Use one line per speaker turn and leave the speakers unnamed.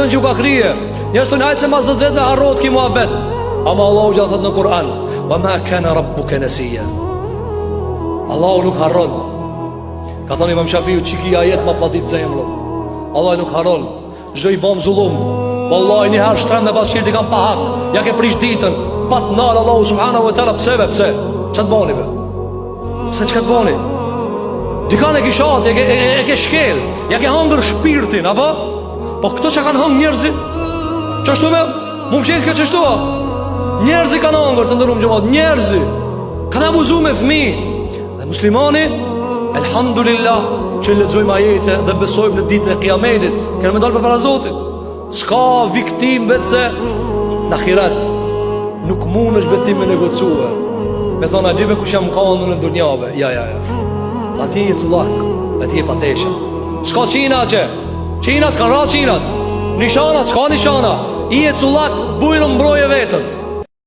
mendon që u ka krije. Njerëz thonë hajtë se mas 10 vjet harrohet ki muhabet. Ama Allahu gjithë thot në Kur'an, wa ma kana rabbuka nasiya. Allahu nuk harron. Ka thënë Imam Shafiu, çiki ajet ma fadit zemrën. Allah nuk harron. Çdo i bëm zullum, wallahi një herë shtrem në bashkë ti kam pa hak. Ja ke prish ditën, pa të nal Allahu subhanahu wa taala pse? Ç'a të bëni be? Pse çka të bëni? Dikane e kishat, e ke shkel, ja ke hangër shpirtin, apo? Po këto që kanë hangë njerëzit, qështu me, mu më qenë këtë qështu, njerëzit kanë hangër të ndërum gjëmat, njerëzit, kanë abuzu me fmi, dhe muslimani, elhamdulillah, që lexojmë ajete dhe besojmë në ditën e kiametit, kërë me dalë për para Zotit, s'ka viktim vetë se, në akhirat, nuk mund është betim me negocue, me thona, libe kush jam ka në ndurnjave, ja. Ati e cullak, ati e patesha. S'ka qina që, qinat kanë ra qinat, nishanat, s'ka nishana. I e cullak, bujnë mbrojnë